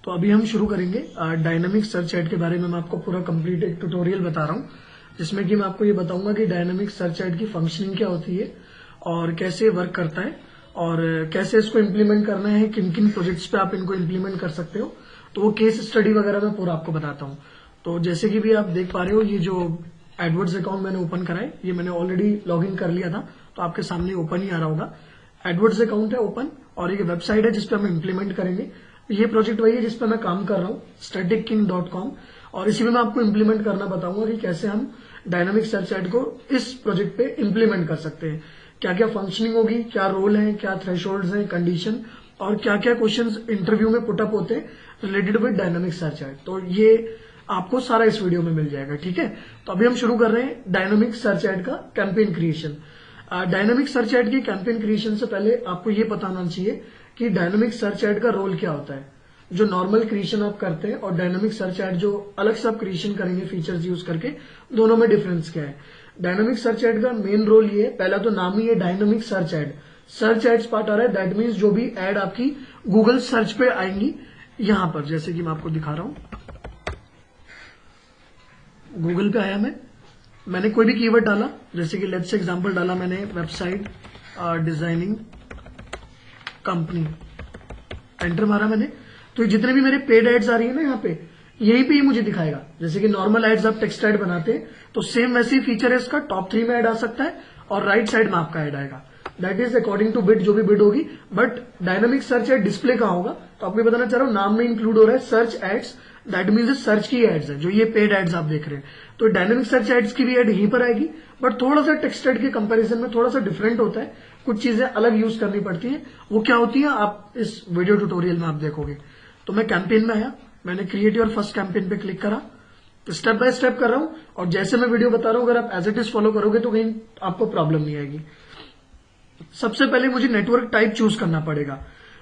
तो अभी हम शुरू करेंगे डायनामिक सर्च एड के बारे में। मैं आपको पूरा कंप्लीट एक ट्यूटोरियल बता रहा हूँ जिसमें कि मैं आपको ये बताऊंगा कि डायनामिक सर्च एड की फंक्शनिंग क्या होती है और कैसे वर्क करता है और कैसे इसको इम्प्लीमेंट करना है, किन किन प्रोजेक्ट्स पे आप इनको इम्प्लीमेंट कर सकते हो। तो वो केस स्टडी वगैरह मैं पूरा आपको बताता हूँ। तो जैसे कि भी आप देख पा रहे हो, ये जो एडवर्ड्स अकाउंट मैंने ओपन करा है, ये मैंने ऑलरेडी लॉग इन कर लिया था, तो आपके सामने ओपन ही आ रहा होगा। एडवर्ड्स अकाउंट है ओपन और एक वेबसाइट है जिसपे हम इम्प्लीमेंट करेंगे। ये प्रोजेक्ट वही है जिसपे मैं काम कर रहा हूँ, staticking.com, और इसी में मैं आपको इम्प्लीमेंट करना बताऊंगा कि कैसे हम डायनामिक सर्च एड को इस प्रोजेक्ट पे इम्प्लीमेंट कर सकते हैं, क्या क्या फंक्शनिंग होगी, क्या रोल है, क्या थ्रेशोल्ड्स हैं, कंडीशन, और क्या क्या क्वेश्चंस इंटरव्यू में पुटअप होते हैं related with dynamic search add. तो ये आपको सारा इस वीडियो में मिल जाएगा, ठीक है। तो अभी हम शुरू कर रहे हैं डायनामिक सर्च एड का campaign creation. Dynamic search add की कैंपेन क्रिएशन से पहले आपको ये पता होना चाहिए कि डायनामिक सर्च एड का रोल क्या होता है। जो नॉर्मल क्रिएशन आप करते हैं और डायनामिक सर्च एड जो अलग से आप क्रिएशन करेंगे फीचर्स यूज करके, दोनों में डिफरेंस क्या है। डायनामिक सर्च एड का मेन रोल ये है, पहला तो नाम ही है dynamic search ad. Search ads part आ रहा है, दैट मीन्स जो भी एड आपकी गूगल सर्च पे आएंगी, यहां पर जैसे कि मैं आपको दिखा रहा हूं, गूगल पे आया मैंने कोई भी कीवर्ड डाला, जैसे कि लेट्स एग्जांपल डाला मैंने वेबसाइट डिजाइनिंग कंपनी, एंटर मारा मैंने, तो जितने भी मेरे पेड एड्स आ रही है ना यहाँ पे, यहीं पे ही मुझे दिखाएगा। जैसे कि नॉर्मल एड्स आप टेक्स्ट एड बनाते हैं तो सेम वैसे ही फीचर है इसका, टॉप 3 में ऐड आ सकता है और राइट साइड में आपका ऐड आएगा, that is according to bid, जो भी बिड होगी। But dynamic search ad display कहाँ होगा, तो आपको बताना चाह रहा हूँ, नाम में इंक्लूड हो रहा है search ads, that means search की एड्स है, जो ये पेड एड्स आप देख रहे हैं। तो डायनामिक सर्च एड्स की भी एड यहीं पर आएगी, बट थोड़ा सा टेक्स्ट एड के कंपैरिजन में थोड़ा सा डिफरेंट होता है, कुछ चीजें अलग यूज करनी पड़ती है। वो क्या होती है आप इस वीडियो ट्यूटोरियल में आप देखोगे। तो मैं कैंपेन में आया, मैंने क्रिएट योर फर्स्ट कैंपेन पे क्लिक करा, तो स्टेप बाय स्टेप कर रहा हूं और जैसे मैं वीडियो बता रहा हूं अगर आप एज इट इज फॉलो करोगे तो कहीं आपको प्रॉब्लम नहीं आएगी। सबसे पहले मुझे नेटवर्क टाइप चूज करना पड़ेगा,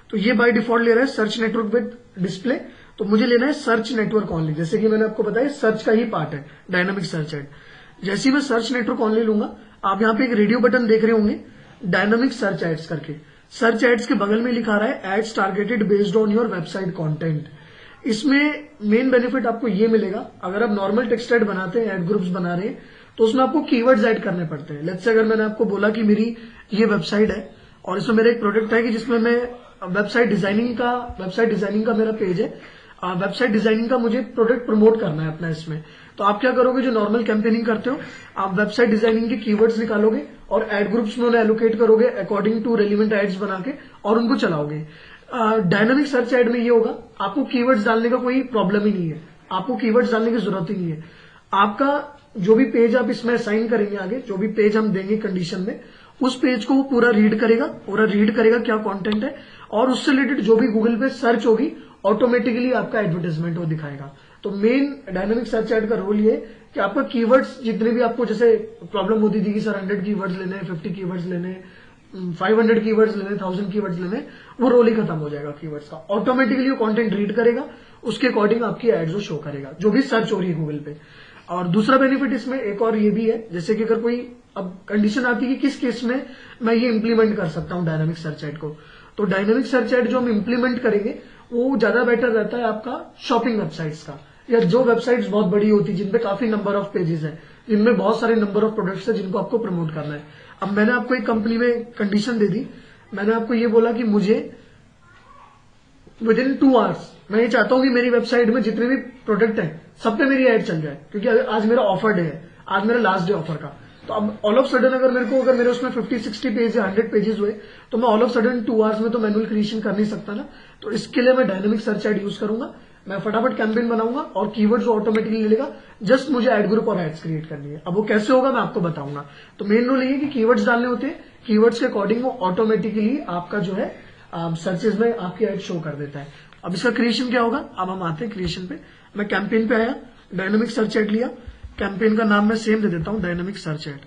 तो ये बाय डिफॉल्ट ले रहा है सर्च नेटवर्क विद डिस्प्ले, तो मुझे लेना है सर्च नेटवर्क ऑनली। जैसे कि मैंने आपको बताया सर्च का ही पार्ट है डायनामिक सर्च एड। जैसे ही मैं सर्च नेटवर्क ऑनली लूंगा, आप यहाँ पे एक रेडियो बटन देख रहे होंगे डायनामिक सर्च एड्स करके, सर्च एड्स के बगल में लिखा रहा है ads targeted based on your website content. इसमें मेन बेनिफिट आपको ये मिलेगा, अगर आप नॉर्मल टेक्स्ट एड बनाते हैं, एड ग्रुप्स बना रहे हैं, तो उसमें आपको कीवर्ड्स ऐड करने पड़ते हैं। लेट्स से अगर मैंने आपको बोला कि मेरी ये वेबसाइट है और इसमें मेरा एक प्रोडक्ट है कि जिसमें मैं वेबसाइट डिजाइनिंग का मेरा पेज है, वेबसाइट डिजाइनिंग का मुझे प्रोडक्ट प्रमोट करना है अपना इसमें, तो आप क्या करोगे, जो नॉर्मल कैंपेनिंग करते हो, आप वेबसाइट डिजाइनिंग के कीवर्ड्स निकालोगे और एड ग्रुप्स में उन्हें एलोकेट करोगे अकॉर्डिंग टू रेलिवेंट एड्स बना के और उनको चलाओगे। डायनामिक सर्च एड में ये होगा, आपको कीवर्ड्स डालने का कोई प्रॉब्लम ही नहीं है, आपको कीवर्ड्स डालने की जरूरत ही नहीं है। आपका जो भी पेज आप इसमें असाइन करेंगे, आगे जो भी पेज हम देंगे कंडीशन में, उस पेज को वो पूरा रीड करेगा क्या कंटेंट है, और उससे रिलेटेड जो भी गूगल पे सर्च होगी ऑटोमेटिकली आपका एडवर्टाइजमेंट वो दिखाएगा। तो मेन डायनामिक सर्च एड का रोल ये कि आपका कीवर्ड्स जितने भी आपको जैसे प्रॉब्लम होती थी कि सर 100 कीवर्ड्स लेने, 50 कीवर्ड्स लेने, 500 कीवर्ड्स लेने, 1000 कीवर्ड्स लेने, वो रोल ही खत्म हो जाएगा कीवर्ड्स का। ऑटोमेटिकली वो कंटेंट रीड करेगा, उसके अकॉर्डिंग आपकी एड्स वो शो करेगा जो भी सर्च हो रही है गूगल पे। और दूसरा बेनिफिट इसमें एक और ये भी है, जैसे कि अगर कोई अब कंडीशन आती है कि किस केस में मैं ये इंप्लीमेंट कर सकता हूं डायनामिक सर्च एड को, तो डायनामिक सर्च एड जो हम इंप्लीमेंट करेंगे वो ज्यादा बेटर रहता है आपका शॉपिंग वेबसाइट्स का, या जो वेबसाइट्स बहुत बड़ी होती है जिनपे काफी नंबर ऑफ पेजेस है, जिनमें बहुत सारे नंबर ऑफ प्रोडक्ट्स है जिनको आपको प्रमोट करना है। अब मैंने आपको एक कंपनी में कंडीशन दे दी, मैंने आपको ये बोला कि मुझे विद इन 2 आवर्स मैं ये चाहता हूं कि मेरी वेबसाइट में जितने भी प्रोडक्ट है सब पे मेरी एड चल जाए, क्योंकि आज मेरा ऑफर डे है, आज मेरा लास्ट डे ऑफर का। तो अब ऑल ऑफ सडन अगर मेरे उसमें 50-60 पेज या 100 पेजेस हुए, तो मैं ऑल ऑफ सडन 2 आवर्स में तो मैनुअल क्रिएशन कर नहीं सकता ना। तो इसके लिए मैं डायनामिक सर्च एड यूज करूंगा, मैं फटाफट कैंपेन बनाऊंगा और कीवर्ड्स ऑटोमेटिकली ले लेगा, जस्ट मुझे एड ग्रुप और एड्स क्रिएट करनी है। अब वो कैसे होगा मैं आपको बताऊंगा। तो मेन रोल ये है कि कीवर्ड्स डालने होते हैं, कीवर्ड्स के अकॉर्डिंग वो ऑटोमेटिकली आपका जो है सर्चेज में आपकी एड शो कर देता है। अब इसका क्रिएशन क्या होगा, अब हम आते हैं क्रिएशन पे। मैं कैंपेन पे आया, डायनामिक सर्च एड लिया, कैंपेन का नाम मैं सेम दे देता हूं, dynamic search ad.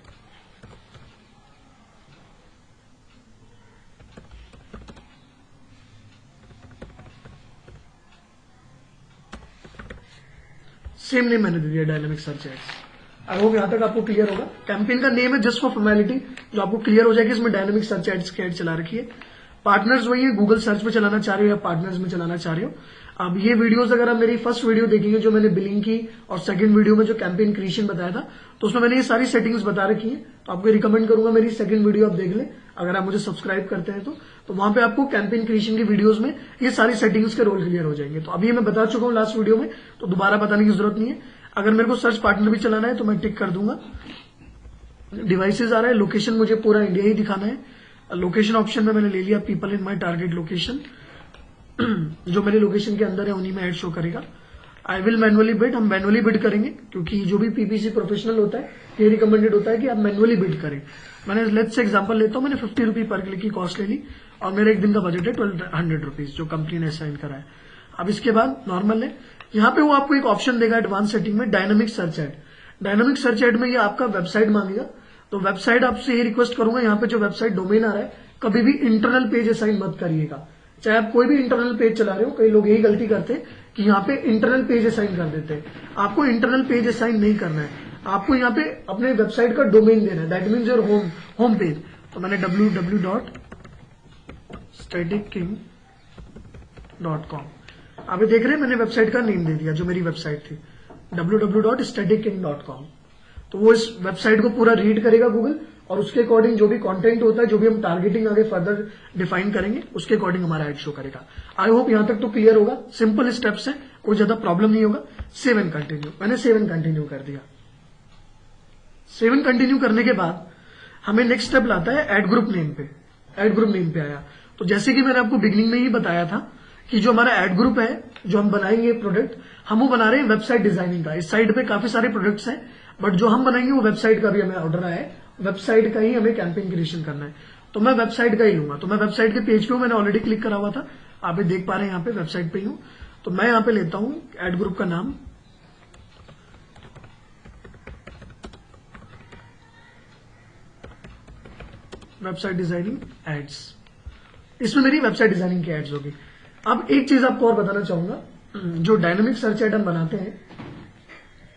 Same name मैंने दे दिया, dynamic search ads. I hope यहां तक आपको क्लियर होगा। कैंपेन का नेम है जस्ट फॉर फॉर्मेलिटी, जो आपको क्लियर हो जाएगी इसमें डायनामिक सर्च एड्स की एड चला रखी है। पार्टनर्स वही है, गूगल सर्च पे चलाना चाह रहे हो या पार्टनर्स में चलाना चाह रहे हो। अब ये वीडियोस अगर आप मेरी फर्स्ट वीडियो देखेंगे जो मैंने बिलिंग की, और सेकंड वीडियो में जो कैंपेन क्रिएशन बताया था, तो उसमें मैंने ये सारी सेटिंग्स बता रखी है। तो आपको रिकमेंड करूंगा मेरी सेकंड वीडियो आप देख लें, अगर आप मुझे सब्सक्राइब करते हैं तो वहां पे आपको कैंपेन क्रिएशन की वीडियोस में ये सारी सेटिंग्स के रोल क्लियर हो जाएंगे। तो अभी मैं बता चुका हूं लास्ट वीडियो में, तो दोबारा बताने की जरूरत नहीं है। अगर मेरे को सर्च पार्टनर भी चलाना है तो मैं टिक कर दूंगा। डिवाइसेज आ रहा है, लोकेशन मुझे पूरा इंडिया ही दिखाना है। लोकेशन ऑप्शन में मैंने ले लिया people in my target location, जो मेरे लोकेशन के अंदर है उन्हीं में ऐड शो करेगा। आई विल मैनुअली बिड, हम मैनुअली बिड करेंगे क्योंकि जो भी पीपीसी प्रोफेशनल होता है ये रिकमेंडेड होता है कि आप मैनुअली बिड करें। मैंने लेट्स से एग्जांपल लेता हूं, मैंने 50 रुपी पर क्लिक की कॉस्ट ले ली और मेरा एक दिन का बजट है 1200 रुपीज जो कंपनी ने असाइन करा है। अब इसके बाद नॉर्मल है, यहाँ पे वो आपको एक ऑप्शन देगा एडवांस सेटिंग में, dynamic search add. Dynamic search add में ये आपका वेबसाइट मांगेगा, तो वेबसाइट आपसे ये रिक्वेस्ट करूंगा, यहाँ पे जो वेबसाइट डोमेन आ रहा है कभी भी इंटरनल पेज असाइन मत करिएगा। चाहे आप कोई भी इंटरनल पेज चला रहे हो, कई लोग यही गलती करते हैं कि यहाँ पे इंटरनल पेज असाइन कर देते हैं। आपको इंटरनल पेज असाइन नहीं करना है, आपको यहाँ पे अपने वेबसाइट का डोमेन देना है, that means your home page. तो मैंने www.staticking.com, आप ये देख रहे हैं मैंने वेबसाइट का नेम दे दिया जो मेरी वेबसाइट थी, www.staticking.com। तो वो इस वेबसाइट को पूरा रीड करेगा गूगल, और उसके अकॉर्डिंग जो भी कंटेंट होता है, जो भी हम टारगेटिंग आगे फर्दर डिफाइन करेंगे, उसके अकॉर्डिंग हमारा एड शो करेगा। आई होप यहां तक तो क्लियर होगा, सिंपल स्टेप्स है, कोई ज्यादा प्रॉब्लम नहीं होगा। सेव एंड कंटिन्यू, मैंने सेव एंड कंटिन्यू कर दिया। सेव एंड कंटिन्यू करने के बाद हमें नेक्स्ट स्टेप लाता है एड ग्रुप नेम पे। एड ग्रुप नेम पे आया तो जैसे कि मैंने आपको बिगिनिंग में ही बताया था कि जो हमारा एड ग्रुप है, जो हम बनाएंगे प्रोडक्ट, हम वो बना रहे हैं वेबसाइट डिजाइनिंग का। इस साइड पे काफी सारे प्रोडक्ट्स हैं, बट जो हम बनाएंगे वो वेबसाइट का भी हमें ऑर्डर आया है, वेबसाइट का ही हमें कैंपेन क्रिएशन करना है। तो मैं वेबसाइट का ही लूंगा। तो मैं वेबसाइट के पेज पे हूं, मैंने ऑलरेडी क्लिक करा हुआ था, आप ये देख पा रहे हैं यहाँ पे वेबसाइट पे ही हूं। तो मैं यहाँ पे लेता हूं एड ग्रुप का नाम, वेबसाइट डिजाइनिंग एड्स। इसमें मेरी वेबसाइट डिजाइनिंग की एड्स होगी। अब एक चीज आपको और बताना चाहूंगा, जो डायनामिक सर्च एड हम बनाते हैं,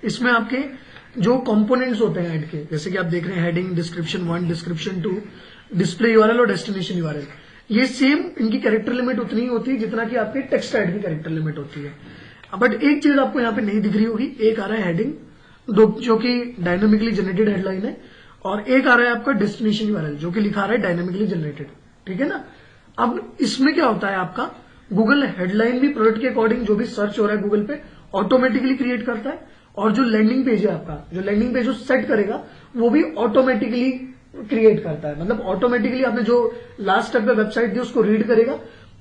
इसमें आपके जो कंपोनेंट्स होते हैं ऐड के, जैसे कि आप देख रहे हैं heading, description 1, description 2, display URL और डेस्टिनेशन यूआरएल, ये सेम इनकी कैरेक्टर लिमिट उतनी ही होती है जितना कि आपके टेक्स्ट ऐड की कैरेक्टर लिमिट होती है। बट एक चीज आपको यहाँ पे नहीं दिख रही होगी, एक आ रहा है हेडिंग, जो कि डायनामिकली जनरेटेड हेडलाइन है, और एक आ रहा है आपका डेस्टिनेशन यूआरएल जो कि लिखा रहा है डायनामिकली जनरेटेड। ठीक है ना। अब इसमें क्या होता है, आपका गूगल हेडलाइन भी प्रोडक्ट के अकॉर्डिंग जो भी सर्च हो रहा है गूगल पे ऑटोमेटिकली क्रिएट करता है, और जो लैंडिंग पेज है आपका, जो लैंडिंग पेज सेट करेगा वो भी ऑटोमेटिकली क्रिएट करता है। मतलब ऑटोमेटिकली आपने जो लास्ट स्टेप पे वेबसाइट दी उसको रीड करेगा,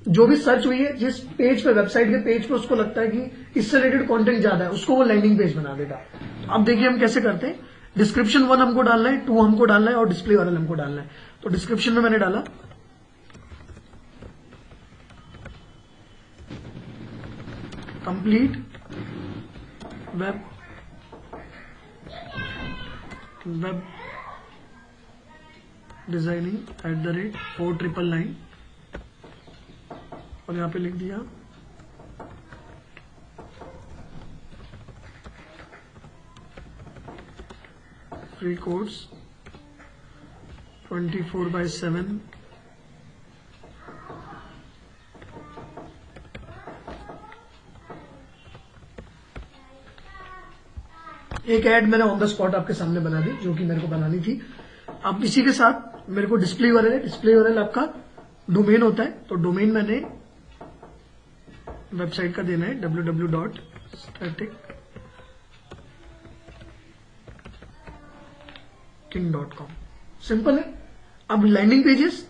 जो भी सर्च हुई है जिस पेज पे, वेबसाइट के पेज पे उसको लगता है कि इससे रिलेटेड कंटेंट ज्यादा है, उसको वो लैंडिंग पेज बना देगा। अब देखिए हम कैसे करते हैं। डिस्क्रिप्शन 1 हमको डालना है, 2 हमको डालना है और डिस्प्ले यूआरएल हमको डालना है। तो डिस्क्रिप्शन में मैंने डाला कंप्लीट वेब डिजाइनिंग @499 और यहां पे लिख दिया फ्री कोर्स 24/7 एक ऐड मैंने ऑन द स्पॉट आपके सामने बना दी जो कि मेरे को बनानी थी। अब इसी के साथ मेरे को डिस्प्ले यूआरएल है, डिस्प्ले यूआरएल आपका डोमेन होता है, तो डोमेन मैंने वेबसाइट का देना है www.staticking.com। सिंपल है। अब लैंडिंग पेजेस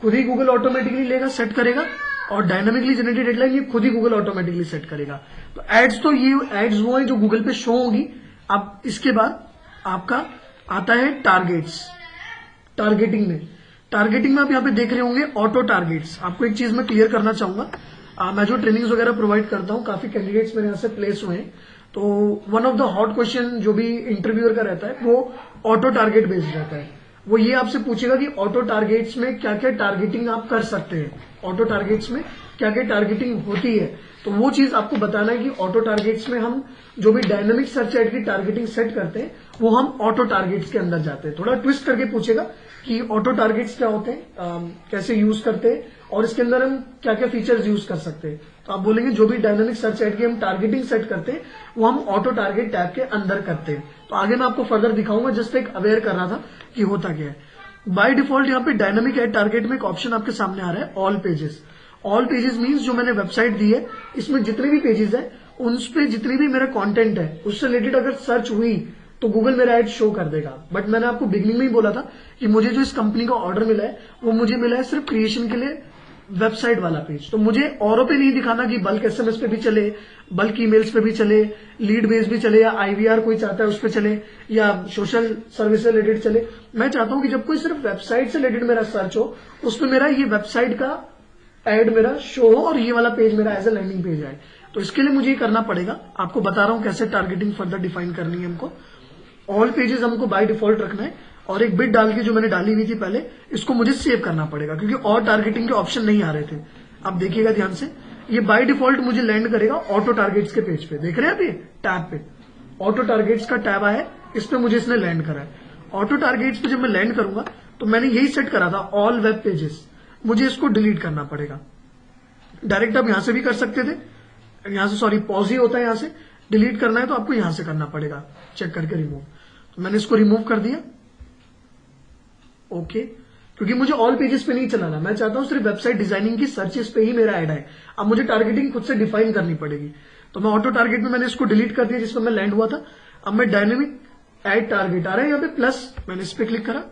खुद ही गूगल ऑटोमेटिकली लेगा, सेट करेगा, और डायनामिकली जनरेटेड हेडलाइन ये खुद ही गूगल ऑटोमेटिकली सेट करेगा। तो एड्स, तो ये एड्स वो है जो गूगल पे शो होगी। अब इसके बाद आपका आता है टारगेट्स। टारगेटिंग में आप यहाँ पे देख रहे होंगे ऑटो टारगेट्स। आपको एक चीज मैं क्लियर करना चाहूंगा, मैं जो ट्रेनिंग्स वगैरह प्रोवाइड करता हूँ, काफी कैंडिडेट्स मेरे यहाँ से प्लेस हुए हैं, तो one of the hot question जो भी इंटरव्यूअर का रहता है वो ऑटो टारगेट बेस्ड रहता है। वो ये आपसे पूछेगा कि ऑटो टारगेट्स में क्या क्या टारगेटिंग आप कर सकते हैं। ऑटो टारगेट्स में क्या क्या टारगेटिंग होती है, तो वो चीज आपको बताना है कि ऑटो टारगेट्स में हम जो भी डायनामिक सर्च एड की टारगेटिंग सेट करते हैं वो हम ऑटो टारगेट्स के अंदर जाते हैं। थोड़ा ट्विस्ट करके पूछेगा कि ऑटो टारगेट्स क्या होते हैं, कैसे यूज करते हैं और इसके अंदर हम क्या क्या फीचर्स यूज कर सकते हैं। तो आप बोलेंगे जो भी डायनामिक सर्च एड की हम टारगेटिंग सेट करते हैं वो हम ऑटो टारगेट टैब के अंदर करते हैं। तो आगे मैं आपको फर्दर दिखाऊंगा, जस्ट एक अवेयर कर रहा था कि होता क्या है। बाय डिफॉल्ट यहाँ पे डायनामिक एड टारगेट में एक ऑप्शन आपके सामने आ रहा है, all pages. All pages means जो मैंने वेबसाइट दी है इसमें जितने भी पेजेस है उन पे जितनी भी मेरा कंटेंट है उससे रिलेटेड अगर सर्च हुई तो गूगल मेरा एड शो कर देगा। बट मैंने आपको बिगनिंग में ही बोला था कि मुझे जो इस कंपनी का ऑर्डर मिला है वो मुझे मिला है सिर्फ क्रिएशन के लिए वेबसाइट वाला पेज। तो मुझे औरों पे नहीं दिखाना कि बल्क एसएमएस पे भी चले, बल्क ईमेल्स पे भी चले, लीड बेस भी चले, या आईवीआर कोई चाहता है उस पे चले, या सोशल सर्विस से रिलेटेड चले। मैं चाहता हूं कि जब कोई सिर्फ वेबसाइट से रिलेटेड मेरा सर्च हो उसमें मेरा ये वेबसाइट का एड मेरा शो हो और ये वाला पेज मेरा एज ए लैंडिंग पेज आए। तो इसके लिए मुझे ये करना पड़ेगा, आपको बता रहा हूं कैसे टारगेटिंग फर्दर डिफाइन करनी है हमको। ऑल पेजेस हमको बाय डिफॉल्ट रखना है और एक बिट डाल के जो मैंने डाली हुई थी पहले इसको मुझे सेव करना पड़ेगा क्योंकि और टारगेटिंग के ऑप्शन नहीं आ रहे थे। आप देखिएगा ध्यान से, ये बाय डिफॉल्ट मुझे लैंड करेगा ऑटो टारगेट्स के पेज पे। देख रहे हैं आप, ये टैब पे ऑटो टारगेट्स का टैब आया है, इस पे मुझे इसने लैंड करा है। ऑटो टारगेट्स पे जब मैं लैंड करूंगा तो मैंने यही सेट करा था ऑल वेब पेजेस, मुझे इसको डिलीट करना पड़ेगा। डायरेक्ट आप यहां से भी कर सकते थे, यहां से सॉरी पॉज ही होता है, यहां से डिलीट करना है तो आपको यहां से करना पड़ेगा, चेक करके रिमूव। तो मैंने इसको रिमूव कर दिया, ओके, क्योंकि मुझे ऑल पेजेस पे नहीं चलाना, मैं चाहता हूं सिर्फ वेबसाइट डिजाइनिंग की सर्चेस पे ही मेरा ऐड है। अब मुझे टारगेटिंग खुद से डिफाइन करनी पड़ेगी, तो मैं ऑटो टारगेट में मैंने इसको डिलीट कर दिया जिसमें मैं लैंड हुआ था। अब मैं डायनेमिक एड टारगेट आ रहा है यहाँ पे प्लस, मैंने इस पे क्लिक करा,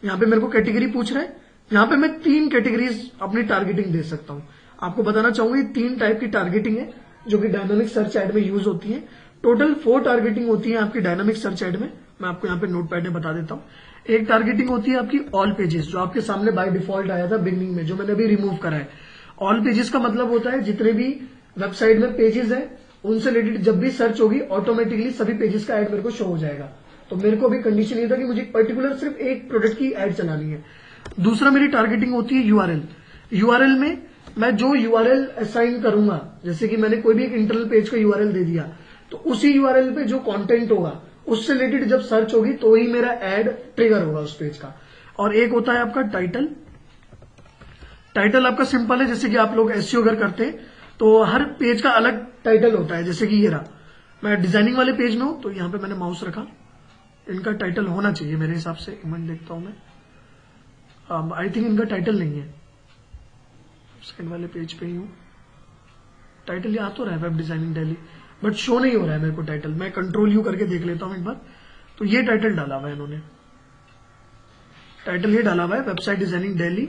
यहाँ पे मेरे को कैटेगरी पूछ रहा है, यहाँ पे मैं 3 कैटेगरीज अपनी टारगेटिंग दे सकता हूं। आपको बताना चाहूंगा 3 टाइप की टारगेटिंग है जो कि डायनामिक सर्च एड में यूज होती है। टोटल 4 टारगेटिंग होती है आपकी डायनामिक सर्च एड में, मैं आपको यहाँ पे नोटपैड में बता देता हूँ। एक टारगेटिंग होती है आपकी ऑल पेजेस, जो आपके सामने बाय डिफॉल्ट आया था बिगनिंग में, जो मैंने अभी रिमूव करा है। ऑल पेजेस का मतलब होता है जितने भी वेबसाइट में पेजेस है उनसे रिलेटेड जब भी सर्च होगी ऑटोमेटिकली सभी पेजेस का एड मेरे को शो हो जाएगा। तो मेरे को अभी कंडीशन ये था कि मुझे पर्टिकुलर सिर्फ एक प्रोडक्ट की एड चलानी है। दूसरा मेरी टारगेटिंग होती है यूआरएल। यूआरएल में मैं जो यूआरएल असाइन करूंगा, जैसे कि मैंने कोई भी एक इंटरनल पेज का यूआरएल दे दिया तो उसी यूआरएल पे जो कंटेंट होगा उससे रिलेटेड जब सर्च होगी तो ही मेरा एड ट्रिगर होगा उस पेज का। और एक होता है आपका टाइटल। टाइटल आपका सिंपल है, जैसे कि आप लोग एसईओ अगर करते हैं तो हर पेज का अलग टाइटल होता है। जैसे कि ये रहा, मैं डिजाइनिंग वाले पेज में हूं तो यहां पे मैंने माउस रखा, इनका टाइटल होना चाहिए मेरे हिसाब से, मैं देखता हूं मैं, आई थिंक इनका टाइटल नहीं है। सेकंड वाले पेज पे ही हूं, टाइटल ये आ तो रहा है web designing Delhi, but show नहीं हो रहा है मेरे को टाइटल। मैं कंट्रोल यू करके देख लेता हूं एक बार। तो ये टाइटल डाला हुआ है इन्होंने, टाइटल ये डाला हुआ है website designing Delhi,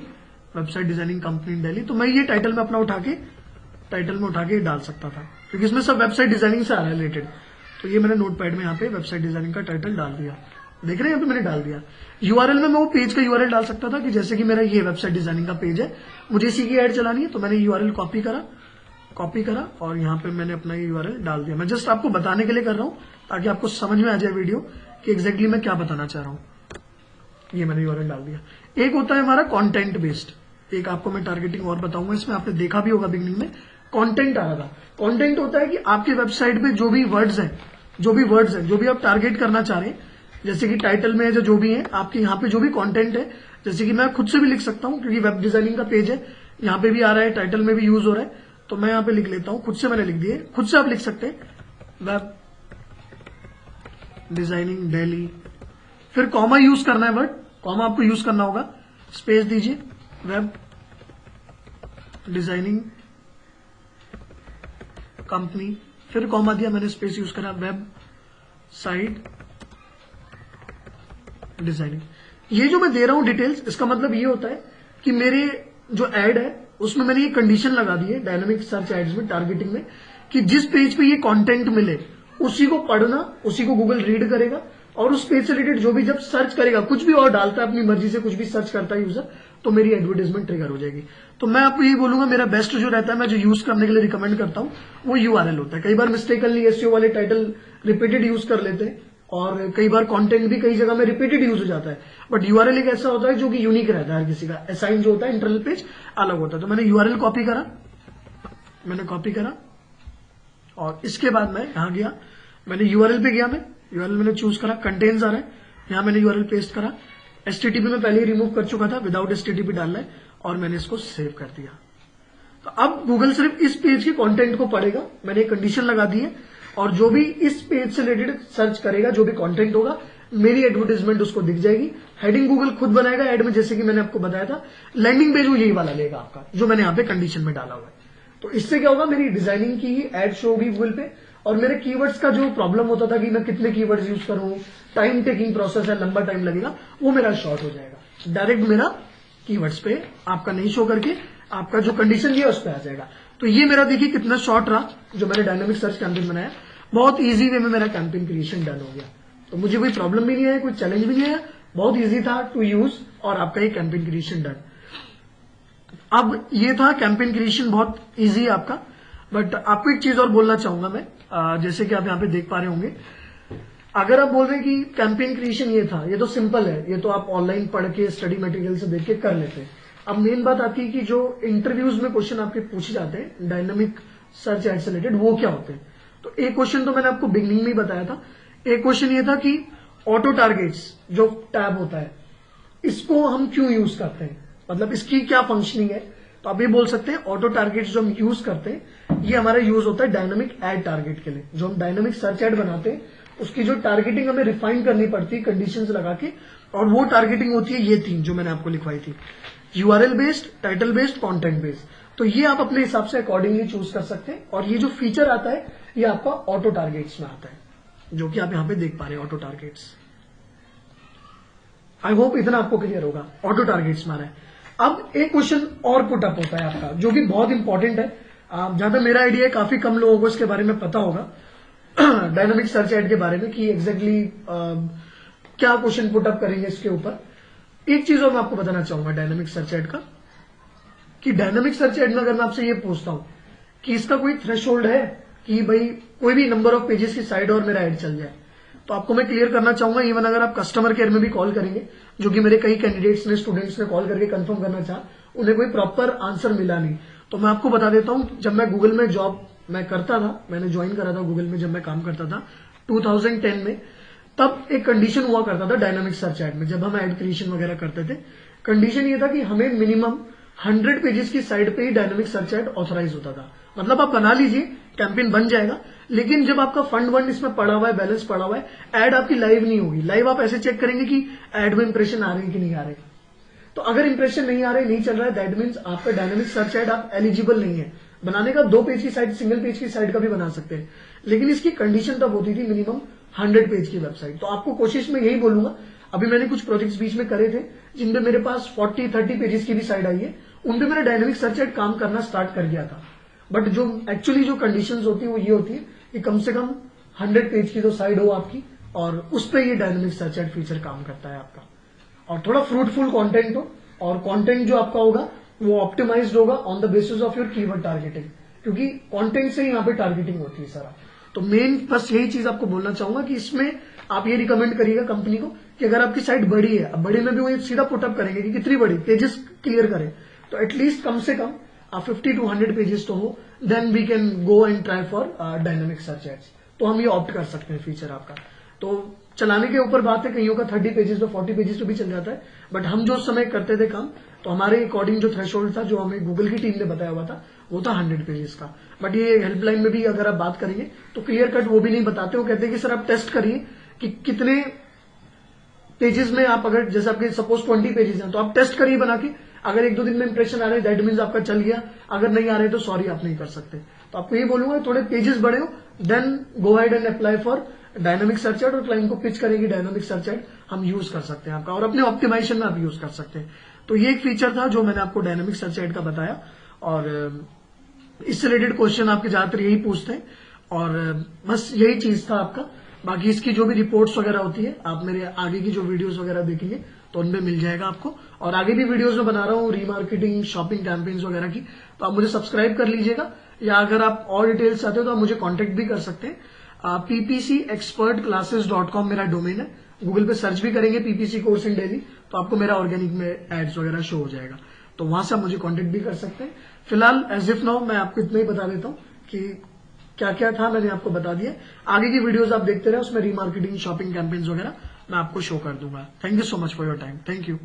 website designing company इन दिल्ली। तो मैं ये टाइटल में अपना उठा के टाइटल में उठा के डाल सकता था क्योंकि इसमें सब वेबसाइट डिजाइनिंग से आ रहा है रिलेटेड। तो ये मैंने नोटपैड में यहाँ पे वेबसाइट डिजाइनिंग का टाइटल डाल दिया, देख रहे हैं यहाँ पे मैंने डाल दिया। यूआरएल में मैं वो पेज का यूआरएल डाल सकता था कि जैसे कि मेरा ये वेबसाइट डिजाइनिंग का पेज है, मुझे इसी की एड चलानी है, तो मैंने यूआरएल कॉपी करा और यहाँ पे मैंने अपना ये यूआरएल डाल दिया। मैं जस्ट आपको बताने के लिए कर रहा हूँ ताकि आपको समझ में आ जाए वीडियो कि एग्जैक्टली मैं क्या बताना चाह रहा हूँ। ये मैंने यूआरएल डाल दिया। एक होता है हमारा कंटेंट बेस्ड, एक आपको मैं टारगेटिंग और बताऊंगा, इसमें आपने देखा भी होगा बिगनिंग में कंटेंट आ रहा था। कंटेंट होता है कि आपके वेबसाइट पे जो भी वर्ड्स हैं जो भी आप टारगेट करना चाह रहे हैं, जैसे कि टाइटल में है जो भी है आपके यहाँ पे जो भी कंटेंट है, जैसे कि मैं खुद से भी लिख सकता हूँ क्योंकि वेब डिजाइनिंग का पेज है, यहाँ पे भी आ रहा है, टाइटल में भी यूज हो रहा है, तो मैं यहाँ पे लिख लेता हूँ, खुद से मैंने लिख दिए, खुद से आप लिख सकते हैं वेब डिजाइनिंग दिल्ली, फिर कॉमा यूज करना है, वर्ड कॉमा आपको यूज करना होगा, स्पेस दीजिए वेब डिजाइनिंग कंपनी, फिर कॉमा दिया मैंने, स्पेस यूज करा, वेब साइट डिजाइनिंग। ये जो मैं दे रहा हूं डिटेल्स, इसका मतलब ये होता है कि मेरे जो एड है उसमें मैंने ये कंडीशन लगा दी है डायनामिक सर्च एड्स में टारगेटिंग में कि जिस पेज पे ये कंटेंट मिले उसी को पढ़ना, उसी को गूगल रीड करेगा और उस पेज से रिलेटेड जो भी जब सर्च करेगा, कुछ भी और डालता है अपनी मर्जी से, कुछ भी सर्च करता है यूजर, तो मेरी एडवर्टाइजमेंट ट्रिगर हो जाएगी। तो मैं आपको यही बोलूंगा, मेरा बेस्ट जो रहता है, मैं जो यूज करने के लिए रिकमेंड करता हूं वो यूआरएल होता है। कई बार मिस्टेकनली एसईओ वाले टाइटल रिपीटेड यूज कर लेते हैं और कई बार कंटेंट भी कई जगह में रिपीटेड यूज हो जाता है, बट यूआरएल एक ऐसा होता है जो कि यूनिक रहता है हर किसी का। असाइन जो होता है इंटरनल पेज अलग होता है। तो मैंने यूआरएल कॉपी करा, और इसके बाद मैं यहां गया, मैंने यूआरएल पे गया, मैं यूआरएल मैंने चूज करा, कंटेंट्स आ रहा है, यहां मैंने यूआरएल पेस्ट करा। एचटीटीपी में पहले ही रिमूव कर चुका था, विदाउट एचटीटीपी डालना है, और मैंने इसको सेव कर दिया। तो अब गूगल सिर्फ इस पेज के कंटेंट को पढ़ेगा, मैंने एक कंडीशन लगा दी है, और जो भी इस पेज से रिलेटेड सर्च करेगा, जो भी कंटेंट होगा, मेरी एडवर्टाइजमेंट उसको दिख जाएगी। हेडिंग गूगल खुद बनाएगा ऐड में, जैसे कि मैंने आपको बताया था। लैंडिंग पेज वो यही वाला लेगा आपका, जो मैंने यहाँ पे कंडीशन में डाला हुआ है। तो इससे क्या होगा, मेरी डिजाइनिंग की ही एड शो होगी गूगल पे, और मेरे कीवर्ड्स का जो प्रॉब्लम होता था कि मैं कितने कीवर्ड्स यूज करूं, टाइम टेकिंग प्रोसेस है, लंबा टाइम लगेगा, वो मेरा शॉर्ट हो जाएगा। डायरेक्ट मेरा कीवर्ड्स पे आपका नहीं शो करके आपका जो कंडीशन दिया उस पर आ जाएगा। तो ये मेरा देखिए कितना शॉर्ट रहा, जो मैंने डायनामिक सर्च कैंपेन बनाया। बहुत इजी वे में मेरा कैंपेन क्रिएशन डन हो गया। तो मुझे कोई प्रॉब्लम भी नहीं है, कोई चैलेंज भी नहीं है, बहुत इजी था टू यूज, और आपका ये कैंपेन क्रिएशन डन। अब ये था कैंपेन क्रिएशन, बहुत इजी है आपका। बट आपको एक चीज और बोलना चाहूंगा मैं, जैसे कि आप यहाँ पे देख पा रहे होंगे, अगर आप बोल रहे हैं कि कैंपेन क्रिएशन ये था, ये तो सिंपल है, ये तो आप ऑनलाइन पढ़ के स्टडी मटेरियल से देख के कर लेते हैं। अब मेन बात आती है कि जो इंटरव्यूज में क्वेश्चन आपके पूछे जाते हैं डायनामिक सर्च एड से रिलेटेड, वो क्या होते हैं। तो एक क्वेश्चन तो मैंने आपको बिगनिंग में ही बताया था। एक क्वेश्चन ये था कि ऑटो टारगेट्स जो टैब होता है, इसको हम क्यों यूज करते हैं, मतलब इसकी क्या फंक्शनिंग है। तो आप ये बोल सकते हैं ऑटो टारगेट्स जो हम यूज करते हैं, ये हमारा यूज होता है डायनामिक एड टारगेट के लिए। जो हम डायनामिक सर्च एड बनाते हैं, उसकी जो टारगेटिंग हमें रिफाइन करनी पड़ती है कंडीशंस लगा के, और वो टारगेटिंग होती है ये तीन जो मैंने आपको लिखवाई थी, URL based, title based, content based. तो ये आप अपने हिसाब से अकॉर्डिंगली चूज कर सकते हैं। और ये जो फीचर आता है, ये आपका ऑटो टारगेट्स में आता है, जो कि आप यहां पे देख पा रहे हैं, ऑटो टारगेट्स। आई होप इतना आपको क्लियर होगा, ऑटो टारगेट्स में आ रहा है। अब एक क्वेश्चन और पुट अप होता है आपका, जो कि बहुत इंपॉर्टेंट है। जहां तक मेरा आइडिया है, काफी कम लोगों को इसके बारे में पता होगा डायनामिक सर्च एड के बारे में, कि एग्जैक्टली क्या क्वेश्चन पुट अप करेंगे इसके ऊपर। एक चीज और मैं आपको बताना चाहूंगा डायनामिक सर्च एड का, कि डायनामिक सर्च एड में अगर मैं आपसे ये पूछता हूं कि इसका कोई थ्रेशोल्ड है कि भाई कोई भी नंबर ऑफ पेजेस की साइड और मेरा एड चल जाए, तो आपको मैं क्लियर करना चाहूंगा, इवन अगर आप कस्टमर केयर में भी कॉल करेंगे, जो कि मेरे कई कैंडिडेट्स ने, स्टूडेंट्स ने कॉल करके कंफर्म करना चाहा, उन्हें कोई प्रॉपर आंसर मिला नहीं। तो मैं आपको बता देता हूं, जब मैं गूगल में जॉब मैं करता था, मैंने ज्वाइन करा था गूगल में जब मैं काम करता था 2010 में, तब एक कंडीशन हुआ करता था डायनामिक सर्च एड में, जब हम एड क्रिएशन वगैरह करते थे। कंडीशन ये था कि हमें मिनिमम 100 पेजेस की साइड पे ही डायनामिक सर्च एड ऑथराइज होता था। मतलब आप बना लीजिए, कैंपेन बन जाएगा, लेकिन जब आपका फंड इसमें पड़ा हुआ है, बैलेंस पड़ा हुआ है, एड आपकी लाइव नहीं होगी। लाइव आप ऐसे चेक करेंगे कि एड में इंप्रेशन आ रहे हैं कि नहीं आ रहे। तो अगर इंप्रेशन नहीं आ रहे, नहीं चल रहा है, दैट मीन्स आपका डायनामिक सर्च एड आप एलिजिबल नहीं है बनाने का। 2 पेज की साइड, सिंगल पेज की साइड का भी बना सकते हैं, लेकिन इसकी कंडीशन तब होती थी मिनिमम 100 पेज की वेबसाइट। तो आपको कोशिश में यही बोलूंगा, अभी मैंने कुछ प्रोजेक्ट्स बीच में करे थे जिनपे मेरे पास 40-30 पेजेस की भी साइड आई है, उनपे मैंने डायनामिक सर्च एड काम करना स्टार्ट कर दिया था। बट जो एक्चुअली जो कंडीशंस होती है वो ये होती है कि कम से कम 100 पेज की तो साइड हो आपकी, और उस पर ये डायनामिक सर्च एड फीचर काम करता है आपका। और थोड़ा फ्रूटफुल कंटेंट हो, और कंटेंट जो आपका होगा वो ऑप्टिमाइज्ड होगा on the basis of your keyword targeting, क्योंकि कंटेंट से ही यहाँ पे टारगेटिंग होती है सारा। तो मेन बस यही चीज आपको बोलना चाहूंगा कि इसमें आप ये रिकमेंड करिएगा कंपनी को कि अगर आपकी साइट बड़ी है, अब बड़ी में भी वो सीधा पुटअप करेंगे कि कितनी बड़ी पेजेस क्लियर करें, तो एटलीस्ट कम से कम 50 to 100 पेजेस तो हो, then we can go and try for dynamic search ads. तो हम ये ऑप्ट कर सकते हैं फीचर आपका। तो चलाने के ऊपर बात है, कईयों का 30 पेजेस तो 40 पेजेस तो भी चल जाता है, बट हम जो समय करते थे काम, तो हमारे अकॉर्डिंग जो थ्रेशोल्ड था, जो हमें गूगल की टीम ने बताया हुआ था, वो था 100 पेजेस का। बट ये हेल्पलाइन में भी अगर आप बात करेंगे तो क्लियर कट वो भी नहीं बताते, वो कहते हैं कि सर आप टेस्ट करिए कि कितने पेजेस में आप, अगर जैसे आपके सपोज 20 पेजेस हैं, तो आप टेस्ट करिए बना के, अगर 1-2 दिन में इंप्रेशन आ रहे हैं दैट मीन्स आपका चल गया, अगर नहीं आ रहे तो सॉरी आप नहीं कर सकते। तो आपको ये बोलूंगा थोड़े पेजेस बड़े हो, then go ahead and apply for dynamic search ad, और क्लाइंट को पिच करेंगे डायनामिक सर्च एड हम यूज कर सकते हैं आपका, और अपने ऑप्टिमाइजेशन में आप यूज कर सकते हैं। तो ये एक फीचर था जो मैंने आपको डायनामिक सर्च एड का बताया, और इससे रिलेटेड क्वेश्चन आपके ज्यादातर यही पूछते हैं, और बस यही चीज था आपका। बाकी इसकी जो भी रिपोर्ट्स वगैरह होती है, आप मेरे आगे की जो वीडियोस वगैरह देखेंगे तो उनमें मिल जाएगा आपको, और आगे भी वीडियोस में बना रहा हूँ रीमार्केटिंग, शॉपिंग कैंपेन्स वगैरह की, तो आप मुझे सब्सक्राइब कर लीजिएगा, या अगर आप और डिटेल्स चाहते हो तो आप मुझे कॉन्टेक्ट भी कर सकते हैं। ppcexpertclasses.com मेरा डोमेन है। गूगल पे सर्च भी करेंगे पीपीसी कोर्स इन डेली तो आपको मेरा ऑर्गेनिक में एड्स वगैरह शो हो जाएगा, तो वहां से आप मुझे कांटेक्ट भी कर सकते हैं। फिलहाल एज इफ नाउ मैं आपको इतना ही बता देता हूँ कि क्या क्या था, मैंने आपको बता दिया। आगे की वीडियोस आप देखते रहे, उसमें रीमार्केटिंग, शॉपिंग कैंपेन्स वगैरह मैं आपको शो कर दूंगा। Thank you so much for your time. Thank you.